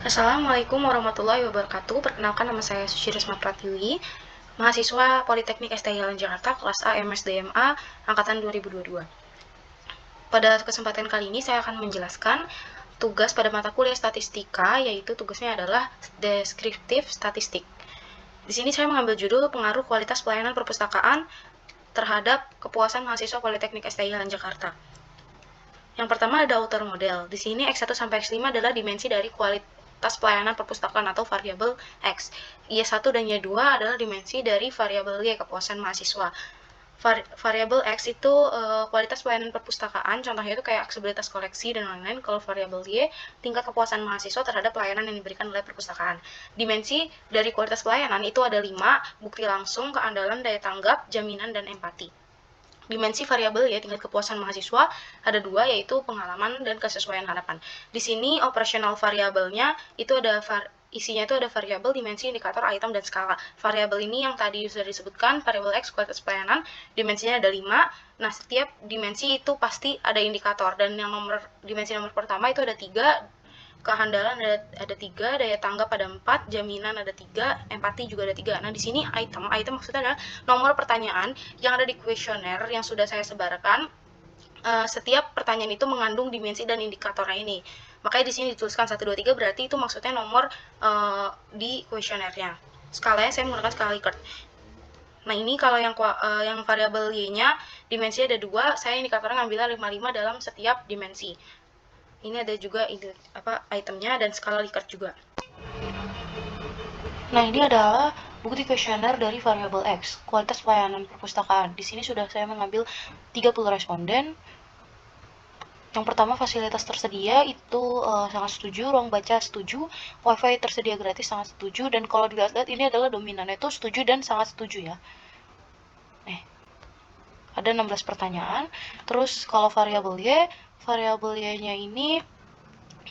Assalamualaikum warahmatullahi wabarakatuh. Perkenalkan, nama saya Suci Risma Pratiwi, mahasiswa Politeknik STILN Jakarta, kelas A MSDMA, angkatan 2022. Pada kesempatan kali ini saya akan menjelaskan tugas pada mata kuliah statistika, yaitu tugasnya adalah deskriptif statistik. Di sini saya mengambil judul pengaruh kualitas pelayanan perpustakaan terhadap kepuasan mahasiswa Politeknik STILN Jakarta. Yang pertama ada outer model. Di sini X1 sampai X5 adalah dimensi dari kualitas pelayanan perpustakaan atau variabel X. Y1 dan Y2 adalah dimensi dari variabel Y, kepuasan mahasiswa. Variabel X itu kualitas pelayanan perpustakaan, contohnya itu kayak aksesibilitas koleksi dan lain-lain. Kalau variabel Y, tingkat kepuasan mahasiswa terhadap pelayanan yang diberikan oleh perpustakaan. Dimensi dari kualitas pelayanan itu ada 5, bukti langsung, keandalan, daya tanggap, jaminan, dan empati. Dimensi variabel ya tingkat kepuasan mahasiswa ada 2, yaitu pengalaman dan kesesuaian harapan. Di sini operasional variabelnya itu ada isinya itu ada variabel, dimensi, indikator, item, dan skala. Variabel ini yang tadi sudah disebutkan, variabel X kualitas pelayanan, dimensinya ada 5. Nah, setiap dimensi itu pasti ada indikator, dan yang dimensi nomor pertama itu ada 3, kehandalan ada 3, daya tanggap ada 4, jaminan ada 3, empati juga ada 3. Nah, di sini item maksudnya adalah nomor pertanyaan yang ada di kuesioner yang sudah saya sebarkan. Setiap pertanyaan itu mengandung dimensi dan indikatornya ini. Makanya di sini dituliskan 1, 2, 3, berarti itu maksudnya nomor di kuesionernya. Skalanya saya menggunakan skala Likert. Nah, ini kalau yang variabel Y-nya dimensinya ada 2, saya indikatornya ngambilnya 5 dalam setiap dimensi. Ini ada juga itemnya dan skala Likert juga. Nah, ini adalah bukti kuesioner dari variabel X, kualitas pelayanan perpustakaan. Di sini sudah saya mengambil 30 responden. Yang pertama, fasilitas tersedia itu sangat setuju, ruang baca setuju, wifi tersedia gratis sangat setuju, dan kalau dilihat-lihat ini adalah dominannya itu setuju dan sangat setuju ya. Ada 16 pertanyaan. Terus kalau variabel Y-nya ini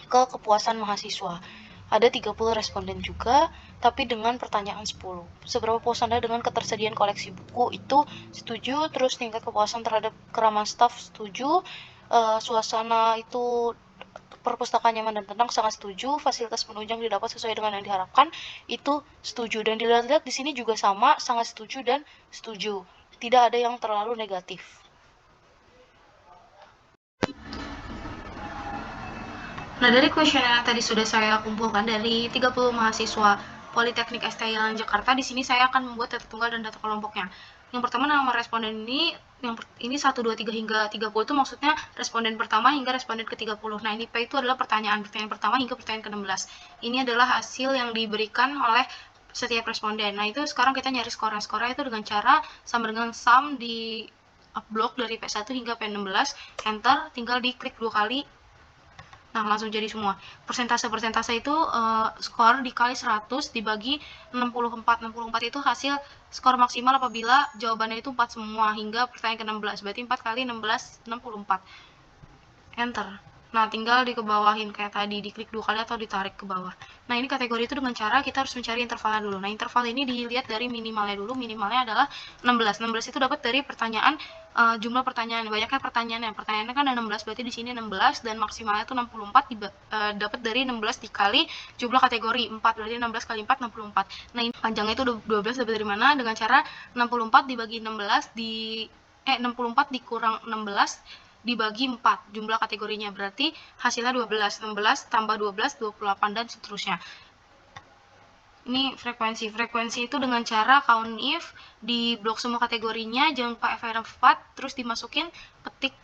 ke kepuasan mahasiswa. Ada 30 responden juga, tapi dengan pertanyaan 10. Seberapa puas Anda dengan ketersediaan koleksi buku? Itu setuju. Terus tingkat kepuasan terhadap keramaan staf setuju. Suasana itu perpustakaan nyaman dan tenang sangat setuju. Fasilitas penunjang didapat sesuai dengan yang diharapkan itu setuju. Dan dilihat-lihat di sini juga sama, sangat setuju dan setuju. Tidak ada yang terlalu negatif. Nah, dari kuesioner yang tadi sudah saya kumpulkan dari 30 mahasiswa Politeknik STILN Jakarta, di sini saya akan membuat data tunggal dan data kelompoknya. Yang pertama, nama responden ini 1, 2, 3 hingga 30 itu maksudnya responden pertama hingga responden ke-30. Nah, ini P itu adalah pertanyaan pertama hingga pertanyaan ke-16. Ini adalah hasil yang diberikan oleh setiap responden. Nah, itu sekarang kita nyari skornya. Skornya itu dengan cara sama dengan sum di blok dari P1 hingga P16, enter, tinggal diklik 2 kali. Nah, langsung jadi semua. Persentase itu skor dikali 100 dibagi 64. 64 itu hasil skor maksimal apabila jawabannya itu 4 semua hingga pertanyaan ke-16. Berarti 4 kali 16, 64. Enter. Nah, tinggal dikebawahin kayak tadi, diklik 2 kali atau ditarik ke bawah. Nah, ini kategori itu dengan cara kita harus mencari intervalnya dulu. Nah, interval ini dilihat dari minimalnya dulu. Minimalnya adalah 16. 16 itu dapat dari pertanyaan, jumlah pertanyaan. Banyaknya pertanyaannya. Pertanyaannya kan ada 16, berarti di sini 16 dan maksimalnya itu 64 dapat dari 16 dikali jumlah kategori 4. Berarti 16 kali 4 64. Nah, ini panjangnya itu 12 dapat dari mana? Dengan cara 64 dibagi 64 dikurang 16 dibagi 4 jumlah kategorinya, berarti hasilnya 12. 16 tambah 12, 28, dan seterusnya. Ini frekuensi itu dengan cara count if, di blok semua kategorinya, jangan lupa FR4, terus dimasukin petik,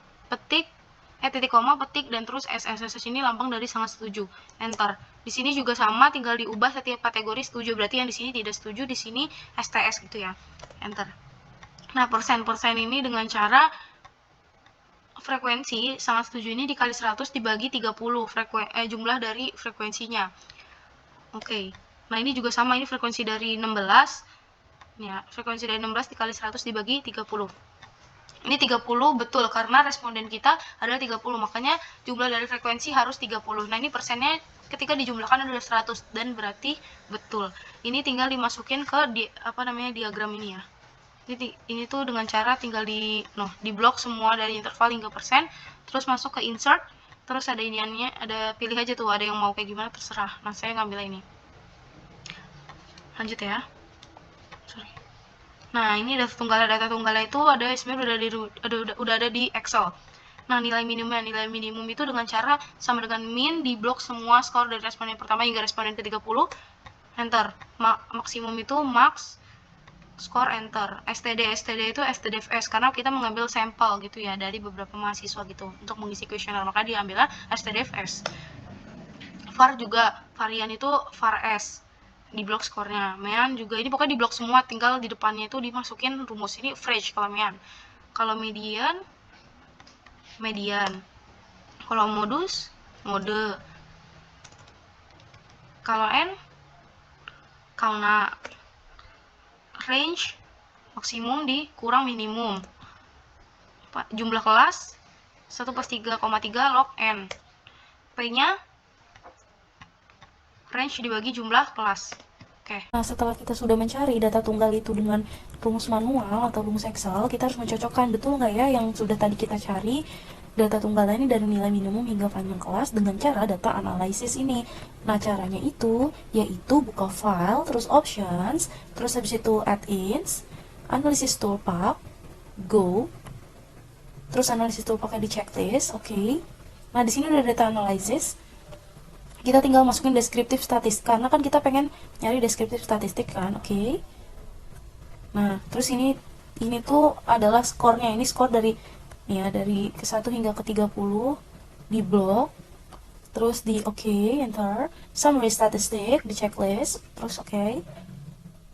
titik koma, petik, dan terus SSS ini lambang dari sangat setuju, enter. Di sini juga sama, tinggal diubah setiap kategori setuju, berarti yang di sini tidak setuju, di sini STS gitu ya, enter. Nah, persen ini dengan cara frekuensi sangat setuju ini dikali 100 dibagi 30 jumlah dari frekuensinya. Oke. Nah, ini juga sama, ini frekuensi dari 16. Ya, frekuensi dari 16 dikali 100 dibagi 30. Ini 30 betul karena responden kita adalah 30, makanya jumlah dari frekuensi harus 30. Nah, ini persennya ketika dijumlahkan adalah 100 dan berarti betul. Ini tinggal dimasukin ke diagram ini ya. Jadi ini tuh dengan cara tinggal di blok semua dari interval hingga persen, terus masuk ke insert, terus ada iniannya, ada pilih aja tuh, ada yang mau kayak gimana terserah. Nah, saya ngambil ini. Lanjut ya. Sorry. Nah, ini data tunggalnya itu ada sebenarnya udah ada di Excel. Nah, nilai minimum itu dengan cara sama dengan min di blok semua skor dari responden pertama hingga responden ke-30, enter. Maksimum itu max, skor, enter. STD itu STDFS karena kita mengambil sampel gitu ya dari beberapa mahasiswa gitu untuk mengisi kuesioner, maka diambilnya STDFS. VAR juga, varian itu VAR S di blok skornya. Mean juga ini pokoknya di blok semua, tinggal di depannya itu dimasukin rumus. Ini average kalau mean. Kalau median, kalau modus, mode. Kalau n, kauna. Range, maksimum dikurang minimum. Jumlah kelas 1/3,3 log n. P-nya range dibagi jumlah kelas. Oke. Nah, setelah kita sudah mencari data tunggal itu dengan rumus manual atau rumus Excel, kita harus mencocokkan betul nggak ya yang sudah tadi kita cari data tunggal ini dari nilai minimum hingga panjang kelas dengan cara data analisis ini. Nah, caranya itu yaitu buka file, terus options, terus habis itu add-ins, analysis toolpath, go, terus analisis toolpathnya di checklist, oke. Nah, di sini udah data analysis. Kita tinggal masukin deskriptif statistik karena kan kita pengen nyari deskriptif statistik kan, oke. Nah, terus ini tuh adalah skornya. Ini skor dari ya dari ke-1 hingga ke-30 di blok. Terus di oke, enter. Summary statistik di checklist, terus oke.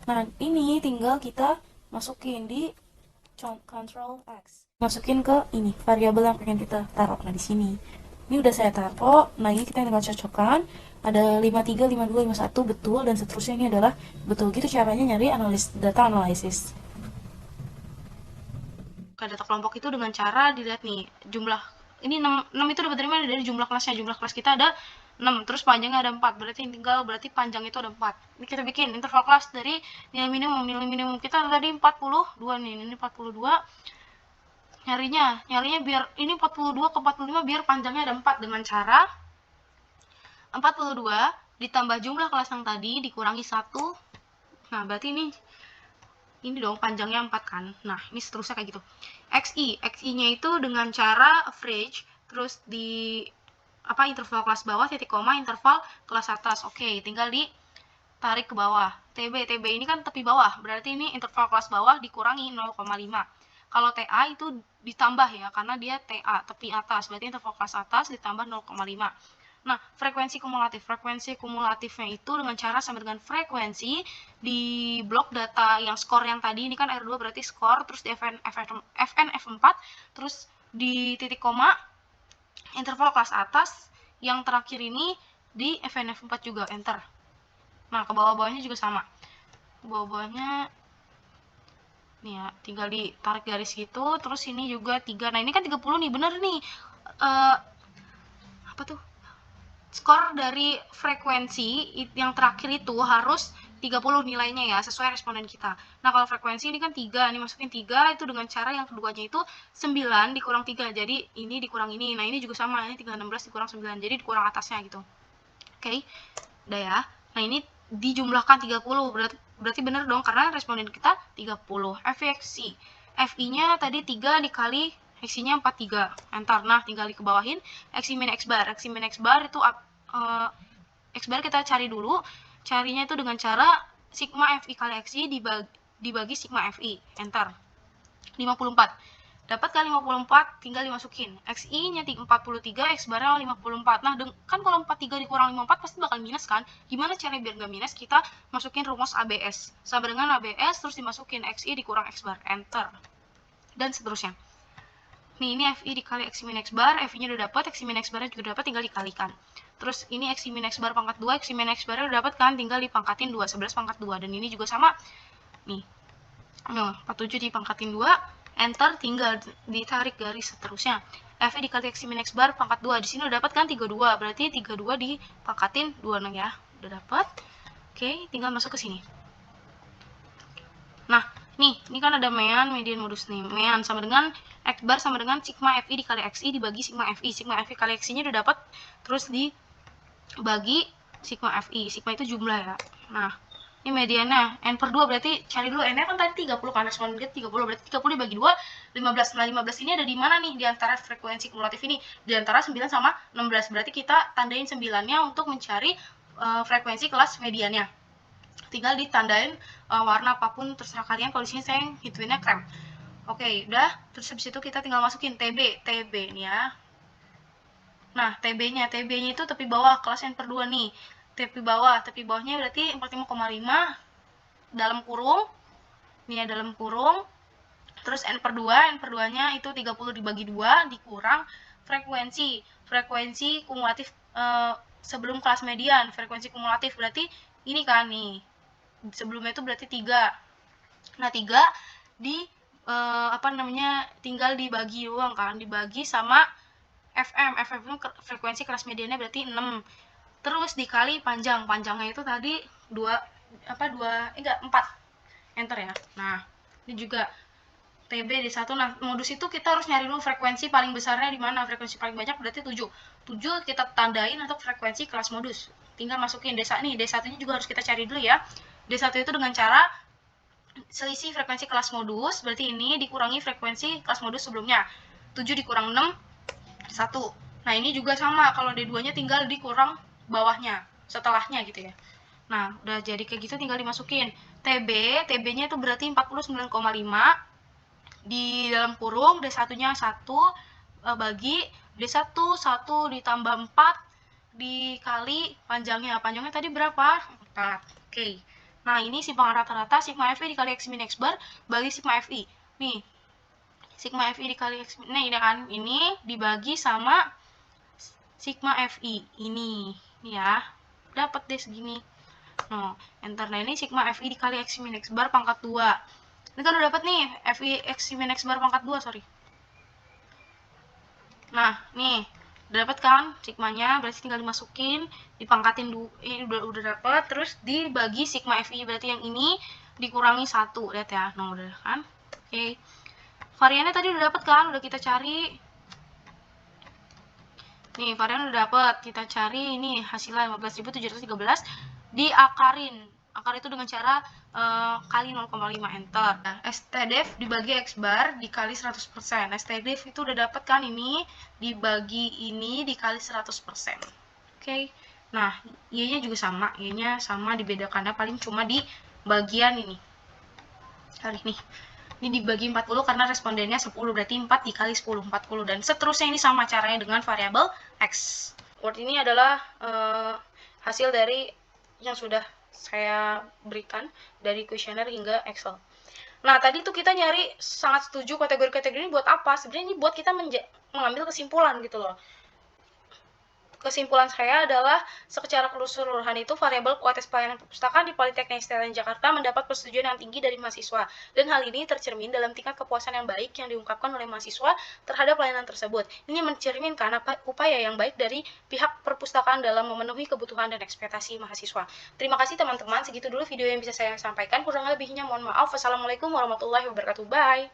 Nah, ini tinggal kita masukin di Control X. Masukin ke ini variabel yang pengen kita taruh. Nah, di sini. Ini udah saya taruh. Nah, ini kita tinggal cocokkan. Ada 53, 52, 51 betul dan seterusnya ini adalah betul. Gitu caranya nyari data analisis. Ke data kelompok itu dengan cara dilihat nih jumlah ini 6 itu dapat dari mana? Dari jumlah kelasnya. Jumlah kelas kita ada 6, terus panjangnya ada 4. Berarti panjang itu ada 4. Ini kita bikin interval kelas dari nilai minimum kita tadi 42 nih. Ini 42. Nyarinya biar ini 42 ke 45 biar panjangnya ada 4 dengan cara 42 ditambah jumlah kelas yang tadi dikurangi 1. Nah, berarti ini dong panjangnya 4 kan. Nah, ini seterusnya kayak gitu. XI-nya itu dengan cara average, terus di interval kelas bawah, titik koma, interval kelas atas. Oke, tinggal ditarik ke bawah. TB ini kan tepi bawah, berarti ini interval kelas bawah dikurangi 0,5. Kalau TA itu ditambah ya, karena dia TA, tepi atas, berarti interval kelas atas ditambah 0,5. Nah, frekuensi kumulatifnya itu dengan cara sama dengan frekuensi di blok data yang skor yang tadi, ini kan R2 berarti skor, terus di FNF4, terus di titik koma, interval kelas atas, yang terakhir ini di FNF4 juga, enter. Nah, ke bawah-bawahnya juga sama. Ke bawah-bawahnya, nih ya, tinggal ditarik garis gitu, terus ini juga 3. Nah, ini kan 30 nih, bener nih. Apa tuh? Skor dari frekuensi yang terakhir itu harus 30 nilainya ya, sesuai responden kita. Nah, kalau frekuensi ini kan 3, ini masukin 3, itu dengan cara yang keduanya itu 9 dikurang 3, jadi ini dikurang ini. Nah, ini juga sama, ini 316 dikurang 9, jadi dikurang atasnya gitu. Oke, udah ya. Nah, ini dijumlahkan 30, berarti bener dong, karena responden kita 30. FXI. FI-nya tadi 3 dikali X-nya 43, enter. Nah, tinggal dikebawahin X min X bar. X min X bar itu X bar kita cari dulu. Carinya itu dengan cara sigma FI kali XI dibagi sigma FI, enter. 54. Dapat kan 54, tinggal dimasukin. XI-nya 43, X barnya 54. Nah, kan kalau 43 dikurang 54 pasti bakal minus kan? Gimana cara biar nggak minus? Kita masukin rumus ABS. Sama dengan ABS, terus dimasukin XI dikurang X bar, enter. Dan seterusnya. Nih, ini FI dikali X min X bar, FI-nya udah dapat, X min X barnya juga dapat, tinggal dikalikan. Terus ini X min X bar pangkat 2, X min X barnya udah dapat kan, tinggal dipangkatin 2, 11 pangkat 2. Dan ini juga sama. Nih, 47 dipangkatin 2, enter, tinggal ditarik garis seterusnya. F dikali X min X bar pangkat 2. Di sini udah dapat kan 32, berarti 32 dipangkatin 2 ya. Udah dapat. Oke, tinggal masuk ke sini. Nah, Nih, ini kan ada median modus nih. Mean sama dengan X bar sama dengan sigma FI dikali XI dibagi sigma FI. Sigma FI kali XI-nya udah dapat, terus dibagi sigma FI. Sigma itu jumlah ya. Nah, ini mediannya. N per 2 berarti cari dulu. N-nya kan tadi 30 kan, respon rate 30. Berarti 30 dibagi 2, 15. Nah, 15 ini ada di mana nih? Di antara frekuensi kumulatif ini. Di antara 9 sama 16. Berarti kita tandain 9-nya untuk mencari frekuensi kelas mediannya. Tinggal ditandain warna apapun terserah kalian. Kalau di sini saya hituinnya krem. Oke, udah. Terus habis itu kita tinggal masukin TB nih ya. Nah, TB-nya itu tepi bawah kelas N per 2 nih. Tepi bawahnya berarti 45,5 dalam kurung. Nih ya, dalam kurung. Terus N per 2-nya itu 30 dibagi 2 dikurang frekuensi kumulatif sebelum kelas median. Frekuensi kumulatif berarti ini kan nih. Sebelumnya itu berarti 3. Nah, 3 di tinggal dibagi doang kan, dibagi sama FM. FM itu frekuensi kelas mediannya berarti 6. Terus dikali panjangnya itu tadi 4. Enter ya. Nah, ini juga TB D1. Nah, modus itu kita harus nyari dulu frekuensi paling besarnya di mana. Frekuensi paling banyak berarti 7. 7 kita tandain untuk frekuensi kelas modus. Tinggal masukin D1 nih. D1-nya juga harus kita cari dulu ya. D1 itu dengan cara selisih frekuensi kelas modus, berarti ini dikurangi frekuensi kelas modus sebelumnya. 7 dikurang 6, 1. Nah, ini juga sama, kalau D2-nya tinggal dikurang bawahnya, setelahnya gitu ya. Nah, udah jadi kayak gitu tinggal dimasukin. TB-nya itu berarti 49,5 di dalam kurung, D1-nya 1 bagi D1, 1 ditambah 4 dikali panjangnya. Panjangnya tadi berapa? 4. Oke. Nah, ini simpangan rata-rata sigma FI dikali X min X bar bagi sigma FI. Nih, sigma FI dikali X min, nah ini kan, ini dibagi sama sigma FI. Ini ya, dapat deh segini. Nah, enter. Nah, ini sigma FI dikali X min X bar pangkat 2. Ini kan udah dapat nih, FI X min X bar pangkat 2, sorry. Nah, nih, udah dapat kan sigmanya, berarti tinggal dimasukin, dipangkatin dulu, ini udah dapat, terus dibagi sigma FI, berarti yang ini dikurangi 1, lihat ya. Nah, udah kan? Oke. Variannya tadi udah dapat kan? Udah kita cari. Nih, varian udah dapat. Kita cari ini hasilnya 15.713 diakarin. Akar itu dengan cara kali 0,5 enter. Nah, STDF dibagi X bar dikali 100%. STDF itu udah dapat kan, ini dibagi ini dikali 100%. Oke. Nah, Y-nya juga sama. Y-nya sama, dibedakannya paling cuma di bagian ini. Kali nih. Ini dibagi 40 karena respondennya 10, berarti 4 dikali 10, 40. Dan seterusnya ini sama caranya dengan variabel X. Word ini adalah hasil dari yang sudah saya berikan dari kuesioner hingga Excel. Nah, tadi tuh kita nyari sangat setuju kategori-kategori ini buat apa? Sebenarnya ini buat kita mengambil kesimpulan gitu loh. Kesimpulan saya adalah secara keseluruhan itu variabel kualitas pelayanan perpustakaan di Politeknik STLN Jakarta mendapat persetujuan yang tinggi dari mahasiswa, dan hal ini tercermin dalam tingkat kepuasan yang baik yang diungkapkan oleh mahasiswa terhadap pelayanan tersebut. Ini mencerminkan upaya yang baik dari pihak perpustakaan dalam memenuhi kebutuhan dan ekspektasi mahasiswa. Terima kasih teman-teman, segitu dulu video yang bisa saya sampaikan, kurang lebihnya mohon maaf. Wassalamualaikum warahmatullahi wabarakatuh. Bye.